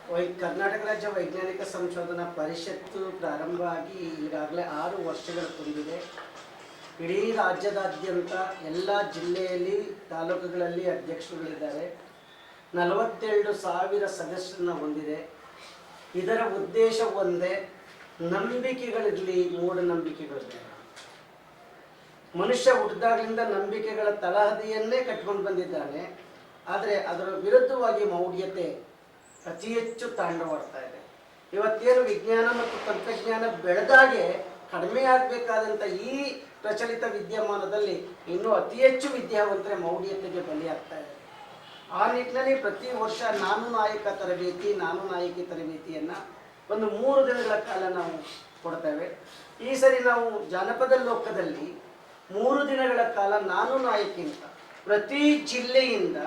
ಕರ್ನಾಟಕ ರಾಜ್ಯ ವೈಜ್ಞಾನಿಕ ಸಂಶೋಧನಾ ಪರಿಷತ್ತು ಪ್ರಾರಂಭ ಆಗಿ ಈಗಾಗಲೇ 6 ವರ್ಷಗಳು ತುಂಬಿದೆ. ಇಡೀ ರಾಜ್ಯದಾದ್ಯಂತ ಎಲ್ಲ ಜಿಲ್ಲೆಯಲ್ಲಿ ತಾಲೂಕುಗಳಲ್ಲಿ ಅಧ್ಯಕ್ಷರುಗಳಿದ್ದಾರೆ. 42,000 ಸದಸ್ಯರನ್ನ ಹೊಂದಿದೆ. ಇದರ ಉದ್ದೇಶ ಒಂದೇ, ನಂಬಿಕೆಗಳಿರಲಿ, ಮೂಢನಂಬಿಕೆಗಳಿರಲಿ. ಮನುಷ್ಯ ಹುಟ್ಟಿದಾಗಲಿಂದ ನಂಬಿಕೆಗಳ ತಳಹದಿಯನ್ನೇ ಕಟ್ಕೊಂಡು ಬಂದಿದ್ದಾನೆ. ಆದರೆ ಅದರ ವಿರುದ್ಧವಾಗಿ ಮೌಢ್ಯತೆ ಅತಿ ಹೆಚ್ಚು ತಾಂಡವಾಡ್ತಾ ಇದೆ. ಇವತ್ತೇನು ವಿಜ್ಞಾನ ಮತ್ತು ತಂತ್ರಜ್ಞಾನ ಬೆಳೆದಾಗೆ ಕಡಿಮೆ ಆಗಬೇಕಾದಂಥ ಈ ಪ್ರಚಲಿತ ವಿದ್ಯಮಾನದಲ್ಲಿ ಇನ್ನೂ ಅತಿ ಹೆಚ್ಚು ವಿದ್ಯಾವಂತರೆ ಮೌಢ್ಯತೆಗೆ ಬಲಿಯಾಗ್ತಾ ಇದೆ. ಆ ನಿಟ್ಟಿನಲ್ಲಿ ಪ್ರತಿ ವರ್ಷ ನಾನು ನಾಯಕ ತರಬೇತಿ, ನಾನು ನಾಯಕಿ ತರಬೇತಿಯನ್ನು ಒಂದು 3 ದಿನಗಳ ಕಾಲ ನಾವು ಕೊಡ್ತೇವೆ. ಈ ಸರಿ ನಾವು ಜಾನಪದ ಲೋಕದಲ್ಲಿ 3 ದಿನಗಳ ಕಾಲ ನಾನು ನಾಯಕಿ ಅಂತ ಪ್ರತಿ ಜಿಲ್ಲೆಯಿಂದ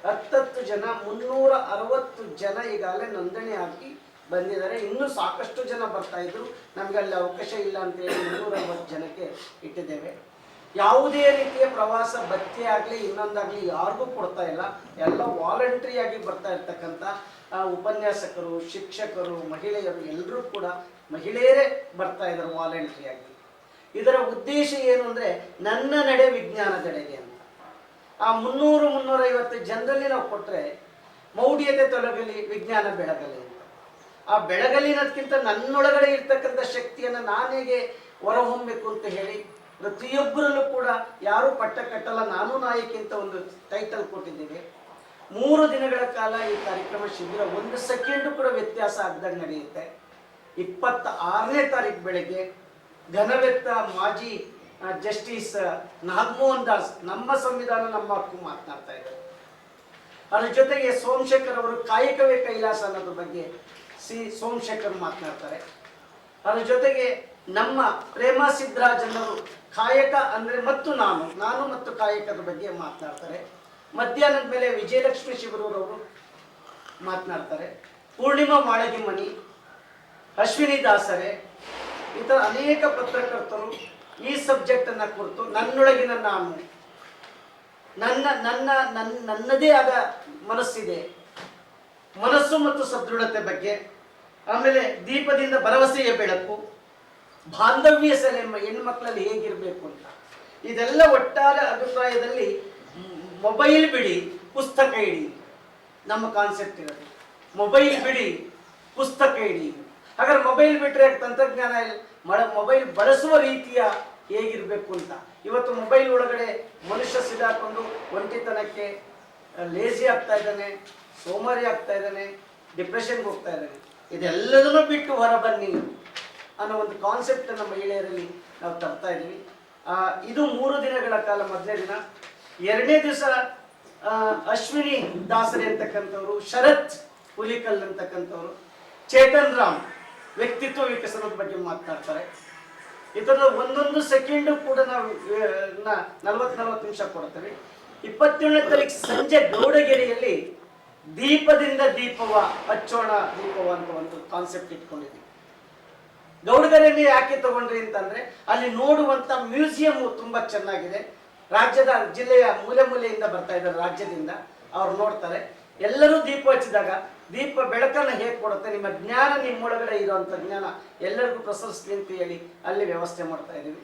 10 ಜನ, 360 ಜನ ಈಗಾಗಲೇ ನೋಂದಣಿ ಹಾಕಿ ಬಂದಿದ್ದಾರೆ. ಇನ್ನೂ ಸಾಕಷ್ಟು ಜನ ಬರ್ತಾ ಇದ್ರು, ನಮಗೆ ಅಲ್ಲಿ ಅವಕಾಶ ಇಲ್ಲ ಅಂತೇಳಿ 360 ಜನಕ್ಕೆ ಇಟ್ಟಿದ್ದೇವೆ. ಯಾವುದೇ ರೀತಿಯ ಪ್ರವಾಸ ಭತ್ಯೆ ಆಗಲಿ ಇನ್ನೊಂದಾಗಲಿ ಯಾರಿಗೂ ಕೊಡ್ತಾ ಇಲ್ಲ. ಎಲ್ಲ ವಾಲಂಟ್ರಿಯಾಗಿ ಬರ್ತಾ ಇರ್ತಕ್ಕಂಥ ಉಪನ್ಯಾಸಕರು, ಶಿಕ್ಷಕರು, ಮಹಿಳೆಯರು ಎಲ್ಲರೂ ಕೂಡ ಮಹಿಳೆಯರೇ ಬರ್ತಾ ಇದ್ದಾರೆ ವಾಲಂಟ್ರಿಯಾಗಿ. ಇದರ ಉದ್ದೇಶ ಏನು ಅಂದರೆ ನನ್ನ ನಡೆ ವಿಜ್ಞಾನದೆಡೆಗೆ ಅಂತ. ಆ 300-350 ಜನರಲ್ಲಿ ನಾವು ಕೊಟ್ಟರೆ ಮೌಢ್ಯತೆ ತೊಲಗಲಿ, ವಿಜ್ಞಾನ ಬೆಳಗಲಿ ಅಂತ. ಆ ಬೆಳಗಲಿನದಕ್ಕಿಂತ ನನ್ನೊಳಗಡೆ ಇರ್ತಕ್ಕಂಥ ಶಕ್ತಿಯನ್ನು ನಾನೇಗೆ ಹೊರಹೊಮ್ಮಬೇಕು ಅಂತ ಹೇಳಿ ಪ್ರತಿಯೊಬ್ಬರಲ್ಲೂ ಕೂಡ ಯಾರು ಪಟ್ಟ ಕಟ್ಟಲ್ಲ, ನಾನು ನಾಯಕಿ ಅಂತ ಒಂದು ಟೈಟಲ್ ಕೊಟ್ಟಿದ್ದೇವೆ. 3 ದಿನಗಳ ಕಾಲ ಈ ಕಾರ್ಯಕ್ರಮ ಶಿಬಿರ 1 ಸೆಕೆಂಡು ಕೂಡ ವ್ಯತ್ಯಾಸ ಆಗದಾಗ ನಡೆಯುತ್ತೆ. 26ನೇ ತಾರೀಕು ಬೆಳಗ್ಗೆ ಘನವೆತ್ತ ಮಾಜಿ ಜಸ್ಟಿಸ್ ನಾಗಮೋಹನ್ ದಾಸ್ ನಮ್ಮ ಸಂವಿಧಾನ ನಮ್ಮ ಹಕ್ಕು ಮಾತನಾಡ್ತಾ ಇದ್ದಾರೆ. ಅದ್ರ ಜೊತೆಗೆ ಸೋಮಶೇಖರ್ ಅವರು ಕಾಯಕವೇ ಕೈಲಾಸ ಅನ್ನೋದ್ರ ಬಗ್ಗೆ ಸೋಮಶೇಖರ್ ಮಾತನಾಡ್ತಾರೆ. ಅದ್ರ ಜೊತೆಗೆ ನಮ್ಮ ಪ್ರೇಮಾ ಸಿದ್ದರಾಜನ್ ಅವರು ಕಾಯಕ ಅಂದರೆ ಮತ್ತು ನಾನು ಮತ್ತು ಕಾಯಕದ ಬಗ್ಗೆ ಮಾತನಾಡ್ತಾರೆ. ಮಧ್ಯಾಹ್ನದ ಮೇಲೆ ವಿಜಯಲಕ್ಷ್ಮಿ ಶಿವರೂರವರು ಮಾತನಾಡ್ತಾರೆ. ಪೂರ್ಣಿಮಾ ಮಾಳಗಿಮನಿ, ಅಶ್ವಿನಿ ದಾಸರೆ, ಈ ಥರ ಅನೇಕ ಪತ್ರಕರ್ತರು ಈ ಸಬ್ಜೆಕ್ಟನ್ನು ಕುರಿತು ನನ್ನೊಳಗಿನ ನಾನು, ನನ್ನದೇ ಆದ ಮನಸ್ಸಿದೆ, ಮನಸ್ಸು ಮತ್ತು ಸದೃಢತೆ ಬಗ್ಗೆ, ಆಮೇಲೆ ದೀಪದಿಂದ ಭರವಸೆಯ ಬೆಳಕು, ಬಾಂಧವ್ಯ ಸೆಲೆ ಹೆಣ್ಮಕ್ಳಲ್ಲಿ ಹೇಗಿರಬೇಕು ಅಂತ, ಇದೆಲ್ಲ ಒಟ್ಟಾರೆ ಅಭಿಪ್ರಾಯದಲ್ಲಿ ಮೊಬೈಲ್ ಬಿಡಿ, ಪುಸ್ತಕ ಇಡಿ ನಮ್ಮ ಕಾನ್ಸೆಪ್ಟ್ ಇರೋದು. ಮೊಬೈಲ್ ಬಿಡಿ, ಪುಸ್ತಕ ಇಡಿ. ಹಾಗಾದ್ರೆ ಮೊಬೈಲ್ ಬಿಟ್ಟರೆ ತಂತ್ರಜ್ಞಾನ ಮೊಬೈಲ್ ಬಳಸುವ ರೀತಿಯ ಹೇಗಿರಬೇಕು ಅಂತ. ಇವತ್ತು ಮೊಬೈಲ್ ಒಳಗಡೆ ಮನುಷ್ಯ ಸಿದಾಕೊಂಡು ಒಂಟಿತನಕ್ಕೆ ಲೇಜಿ ಆಗ್ತಾ ಇದ್ದಾನೆ, ಸೋಮಾರಿ ಆಗ್ತಾ ಇದ್ದಾನೆ, ಡಿಪ್ರೆಷನ್ಗೆ ಹೋಗ್ತಾ ಇದ್ದಾನೆ. ಇದೆಲ್ಲದನ್ನು ಬಿಟ್ಟು ಹೊರಬನ್ನಿ ಅನ್ನೋ ಒಂದು ಕಾನ್ಸೆಪ್ಟನ್ನು ಮಹಿಳೆಯರಲ್ಲಿ ನಾವು ತರ್ತಾ ಇದ್ದೀವಿ. ಇದು 3 ದಿನಗಳ ಕಾಲ. ಮೊದಲನೇ ದಿನ. 2ನೇ ದಿವಸ ಅಶ್ವಿನಿ ದಾಸರೆ ಅಂತಕ್ಕಂಥವ್ರು, ಶರತ್ ಹುಲಿಕಲ್ ಅಂತಕ್ಕಂಥವ್ರು, ಚೇತನ್ ರಾಮ್ ವ್ಯಕ್ತಿತ್ವ ವಿಕಸನದ ಬಗ್ಗೆ ಮಾತನಾಡ್ತಾರೆ. ಇದರ 1 ಸೆಕೆಂಡು ಕೂಡ ನಾವು 40 ನಿಮಿಷ ಕೊಡ್ತೇವೆ. 27ನೇ ತಾರೀಕು ಸಂಜೆ ಗೌಡಗೆರೆಯಲ್ಲಿ ದೀಪದಿಂದ ದೀಪವ ಹಚ್ಚೋಣ ದೀಪವ ಅಂತ ಒಂದು ಕಾನ್ಸೆಪ್ಟ್ ಇಟ್ಕೊಂಡಿದ್ವಿ. ಗೌಡಗೆರೆಯಲ್ಲಿ ಯಾಕೆ ತಗೊಂಡ್ರಿ ಅಂತಂದ್ರೆ ಅಲ್ಲಿ ನೋಡುವಂತ ಮ್ಯೂಸಿಯಂ ತುಂಬಾ ಚೆನ್ನಾಗಿದೆ. ರಾಜ್ಯದ ಜಿಲ್ಲೆಯ ಮೂಲೆಯಿಂದ ಬರ್ತಾ ಇದ್ದಾರೆ, ರಾಜ್ಯದಿಂದ ಅವ್ರು ನೋಡ್ತಾರೆ. ಎಲ್ಲರೂ ದೀಪ ಹಚ್ಚಿದಾಗ ದೀಪ ಬೆಳಕನ್ನು ಹೇಗೆ ಕೊಡುತ್ತೆ, ನಿಮ್ಮ ಜ್ಞಾನ ನಿಮ್ಮೊಳಗಡೆ ಇರುವಂಥ ಜ್ಞಾನ ಎಲ್ಲರಿಗೂ ಪ್ರಸರಿಸಲಿ ಅಂತ ಹೇಳಿ ಅಲ್ಲಿ ವ್ಯವಸ್ಥೆ ಮಾಡ್ತಾ ಇದ್ದೀವಿ.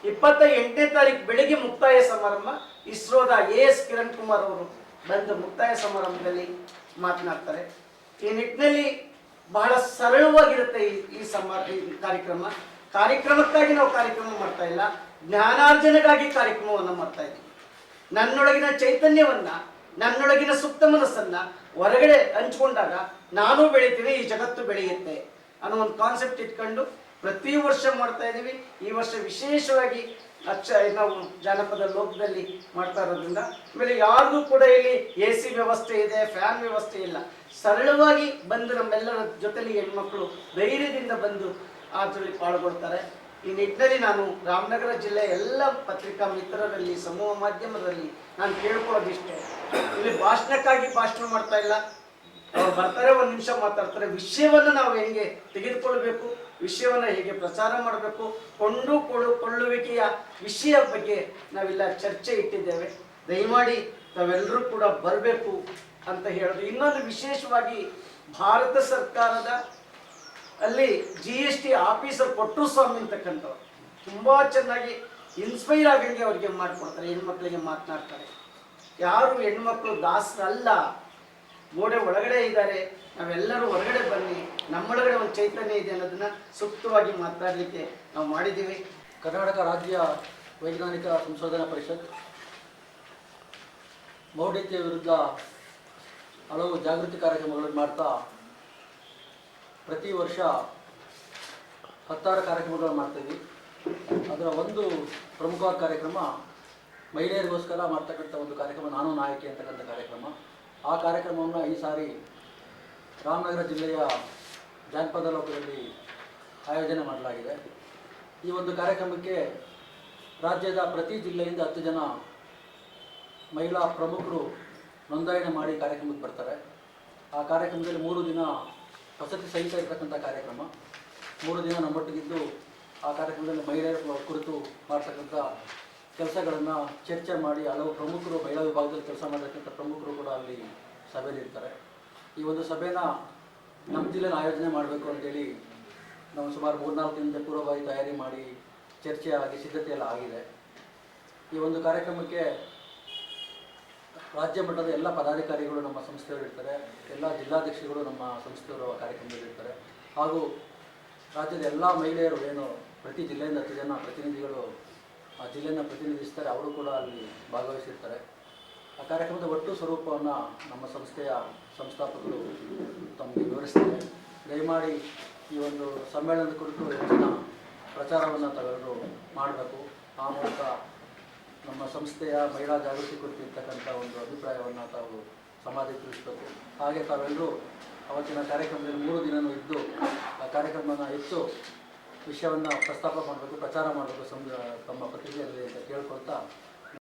28ನೇ ತಾರೀಕು ಬೆಳಿಗ್ಗೆ ಮುಕ್ತಾಯ ಸಮಾರಂಭ. ಇಸ್ರೋದ AS ಕಿರಣ್ ಕುಮಾರ್ ಅವರು ಬಂದು ಮುಕ್ತಾಯ ಸಮಾರಂಭದಲ್ಲಿ ಮಾತನಾಡ್ತಾರೆ. ಈ ನಿಟ್ಟಿನಲ್ಲಿ ಬಹಳ ಸರಳವಾಗಿರುತ್ತೆ ಈ ಕಾರ್ಯಕ್ರಮಕ್ಕಾಗಿ ನಾವು ಕಾರ್ಯಕ್ರಮ ಮಾಡ್ತಾ ಇಲ್ಲ, ಜ್ಞಾನಾರ್ಜನೆಗಾಗಿ ಕಾರ್ಯಕ್ರಮವನ್ನು ಮಾಡ್ತಾ ಇದ್ದೀವಿ. ನನ್ನೊಳಗಿನ ಚೈತನ್ಯವನ್ನ, ನನ್ನೊಳಗಿನ ಸುಪ್ತ ಮನಸ್ಸನ್ನ ಹೊರಗಡೆ ಹಂಚ್ಕೊಂಡಾಗ ನಾನು ಬೆಳಿತೀನಿ, ಈ ಜಗತ್ತು ಬೆಳೆಯುತ್ತೆ ಅನ್ನೋ ಒಂದು ಕಾನ್ಸೆಪ್ಟ್ ಇಟ್ಕೊಂಡು ಪ್ರತಿ ವರ್ಷ ಮಾಡ್ತಾ ಇದ್ದೀವಿ. ಈ ವರ್ಷ ವಿಶೇಷವಾಗಿ ನಾವು ಜಾನಪದ ಲೋಕದಲ್ಲಿ ಮಾಡ್ತಾ ಇರೋದ್ರಿಂದ, ಆಮೇಲೆ ಯಾರಿಗೂ ಕೂಡ ಇಲ್ಲಿ AC ವ್ಯವಸ್ಥೆ ಇದೆ, ಫ್ಯಾನ್ ವ್ಯವಸ್ಥೆ ಇಲ್ಲ. ಸರಳವಾಗಿ ಬಂದು ನಮ್ಮೆಲ್ಲರ ಜೊತೆಲಿ ಹೆಣ್ಮಕ್ಳು ಧೈರ್ಯದಿಂದ ಬಂದು ಅದರಲ್ಲಿ ಪಾಲ್ಗೊಳ್ತಾರೆ. ಈ ನಿಟ್ಟಿನಲ್ಲಿ ನಾನು ರಾಮನಗರ ಜಿಲ್ಲೆಯ ಎಲ್ಲ ಪತ್ರಿಕಾ ಮಿತ್ರರಲ್ಲಿ, ಸಮೂಹ ಮಾಧ್ಯಮದಲ್ಲಿ ನಾನು ಕೇಳ್ಕೊಳ್ಳೋದಿಷ್ಟೇ, ಇಲ್ಲಿ ಭಾಷಣಕ್ಕಾಗಿ ಭಾಷಣ ಮಾಡ್ತಾ ಇಲ್ಲ. ಅವ್ರು ಬರ್ತಾರೆ, 1 ನಿಮಿಷ ಮಾತಾಡ್ತಾರೆ. ವಿಷಯವನ್ನು ನಾವು ಹೆಂಗೆ ತೆಗೆದುಕೊಳ್ಬೇಕು, ವಿಷಯವನ್ನು ಹೇಗೆ ಪ್ರಚಾರ ಮಾಡಬೇಕು, ಕೊಳ್ಳುವಿಕೆಯ ವಿಷಯ ಬಗ್ಗೆ ನಾವೆಲ್ಲ ಚರ್ಚೆ ಇಟ್ಟಿದ್ದೇವೆ. ದಯಮಾಡಿ ತಾವೆಲ್ಲರೂ ಕೂಡ ಬರಬೇಕು ಅಂತ ಹೇಳೋದು. ಇನ್ನೊಂದು ವಿಶೇಷವಾಗಿ ಭಾರತ ಸರ್ಕಾರದ ಅಲ್ಲಿ GST ಆಫೀಸರ್ ಪಟ್ಟುಸ್ವಾಮಿ ಅಂತಕ್ಕಂಥವ್ರು ತುಂಬ ಚೆನ್ನಾಗಿ ಇನ್ಸ್ಪೈರ್ ಆಗಂಗೆ ಅವರಿಗೆ ಮಾಡಿಕೊಡ್ತಾರೆ, ಹೆಣ್ಮಕ್ಳಿಗೆ ಮಾತನಾಡ್ತಾರೆ. ಯಾರು ಹೆಣ್ಮಕ್ಳು ದಾಸರಲ್ಲ, ಗೋಡೆ ಒಳಗಡೆ ಇದ್ದಾರೆ, ನಾವೆಲ್ಲರೂ ಹೊರಗಡೆ ಬನ್ನಿ, ನಮ್ಮೊಳಗಡೆ ಒಂದು ಚೈತನ್ಯ ಇದೆ ಅನ್ನೋದನ್ನ ಸೂಕ್ತವಾಗಿ ಮಾತನಾಡಲಿಕ್ಕೆ ನಾವು ಮಾಡಿದ್ದೀವಿ. ಕರ್ನಾಟಕ ರಾಜ್ಯ ವೈಜ್ಞಾನಿಕ ಸಂಶೋಧನಾ ಪರಿಷತ್ ಮೌಢ್ಯತೆಯ ವಿರುದ್ಧ ಹಲವು ಜಾಗೃತಿ ಕಾರ್ಯಕ್ರಮಗಳನ್ನು ಮಾಡ್ತಾ ಪ್ರತಿ ವರ್ಷ 16 ಕಾರ್ಯಕ್ರಮಗಳನ್ನು ಮಾಡ್ತೀವಿ. ಅದರ ಒಂದು ಪ್ರಮುಖವಾದ ಕಾರ್ಯಕ್ರಮ ಮಹಿಳೆಯರಿಗೋಸ್ಕರ ಮಾಡ್ತಕ್ಕಂಥ ಒಂದು ಕಾರ್ಯಕ್ರಮ ನಾನು ನಾಯಕಿ ಅಂತಕ್ಕಂಥ ಕಾರ್ಯಕ್ರಮ. ಆ ಕಾರ್ಯಕ್ರಮವನ್ನು ಈ ಸಾರಿ ರಾಮನಗರ ಜಿಲ್ಲೆಯ ಜಾನಪದ ಲೋಕದಲ್ಲಿ ಆಯೋಜನೆ ಮಾಡಲಾಗಿದೆ. ಈ ಒಂದು ಕಾರ್ಯಕ್ರಮಕ್ಕೆ ರಾಜ್ಯದ ಪ್ರತಿ ಜಿಲ್ಲೆಯಿಂದ 10 ಜನ ಮಹಿಳಾ ಪ್ರಮುಖರು ನೋಂದಣಿ ಮಾಡಿ ಕಾರ್ಯಕ್ರಮಕ್ಕೆ ಬರ್ತಾರೆ. ಆ ಕಾರ್ಯಕ್ರಮದಲ್ಲಿ 3 ದಿನ ವಸತಿ ಸಹಿತ ಇರ್ತಕ್ಕಂಥ ಕಾರ್ಯಕ್ರಮ. 3 ದಿನ ನಮ್ಮೊಟ್ಟಿಗಿದ್ದು ಆ ಕಾರ್ಯಕ್ರಮದಲ್ಲಿ ಮಹಿಳೆಯರ ಕುರಿತು ಮಾಡ್ತಕ್ಕಂಥ ಕೆಲಸಗಳನ್ನು ಚರ್ಚೆ ಮಾಡಿ ಹಲವು ಪ್ರಮುಖರು, ಮಹಿಳಾ ವಿಭಾಗದಲ್ಲಿ ಕೆಲಸ ಮಾಡತಕ್ಕಂಥ ಪ್ರಮುಖರು ಕೂಡ ಅಲ್ಲಿ ಸಭೆಯಲ್ಲಿ ಇರ್ತಾರೆ. ಈ ಒಂದು ಸಭೆನ ನಮ್ಮ ಜಿಲ್ಲೆಯಲ್ಲಿ ಆಯೋಜನೆ ಮಾಡಬೇಕು ಅಂತೇಳಿ ನಾವು ಸುಮಾರು 3-4 ದಿನದ ಪೂರ್ವಭಾವಿ ತಯಾರಿ ಮಾಡಿ ಚರ್ಚೆ ಆಗಿ ಸಿದ್ಧತೆ ಎಲ್ಲ ಆಗಿದೆ. ಈ ಒಂದು ಕಾರ್ಯಕ್ರಮಕ್ಕೆ ರಾಜ್ಯ ಮಟ್ಟದ ಎಲ್ಲ ಪದಾಧಿಕಾರಿಗಳು ನಮ್ಮ ಸಂಸ್ಥೆಯವರು ಇರ್ತಾರೆ, ಎಲ್ಲ ಜಿಲ್ಲಾಧ್ಯಕ್ಷರುಗಳು ನಮ್ಮ ಸಂಸ್ಥೆಯವರು ಕಾರ್ಯಕ್ರಮದಲ್ಲಿ ಇರ್ತಾರೆ, ಹಾಗೂ ರಾಜ್ಯದ ಎಲ್ಲ ಮಹಿಳೆಯರು ಏನು ಪ್ರತಿ ಜಿಲ್ಲೆಯಿಂದ 10 ಜನ ಪ್ರತಿನಿಧಿಗಳು ಆ ಜಿಲ್ಲೆಯನ್ನು ಪ್ರತಿನಿಧಿಸ್ತಾರೆ, ಅವರು ಕೂಡ ಅಲ್ಲಿ ಭಾಗವಹಿಸಿರ್ತಾರೆ. ಆ ಕಾರ್ಯಕ್ರಮದ ಒಟ್ಟು ಸ್ವರೂಪವನ್ನು ನಮ್ಮ ಸಂಸ್ಥೆಯ ಸಂಸ್ಥಾಪಕರು ತಮಗೆ ವಿವರಿಸ್ತಾರೆ. ದಯಮಾಡಿ ಈ ಒಂದು ಸಮ್ಮೇಳನದ ಕುರಿತು ಹೆಚ್ಚಿನ ಪ್ರಚಾರವನ್ನು ತಾವೆಲ್ಲರೂ ಮಾಡಬೇಕು. ಆ ಮೂಲಕ ನಮ್ಮ ಸಂಸ್ಥೆಯ ಮಹಿಳಾ ಜಾಗೃತಿ ಕುರಿತು ಇರ್ತಕ್ಕಂಥ ಒಂದು ಅಭಿಪ್ರಾಯವನ್ನು ತಾವು ಸಮಾಜಕ್ಕೆ ತಿಳಿಸಬೇಕು. ಹಾಗೆ ತಾವೆಲ್ಲರೂ ಅವತ್ತಿನ ಕಾರ್ಯಕ್ರಮದಲ್ಲಿ 3 ದಿನವೂ ಇದ್ದು ಆ ಕಾರ್ಯಕ್ರಮವನ್ನು ಹೆಚ್ಚು ವಿಷಯವನ್ನು ಪ್ರಸ್ತಾಪ ಮಾಡಬೇಕು, ಪ್ರಚಾರ ಮಾಡಬೇಕು ತಮ್ಮ ಪತ್ರಿಕೆಯಲ್ಲಿ ಅಂತ ಕೇಳ್ಕೊಳ್ತಾ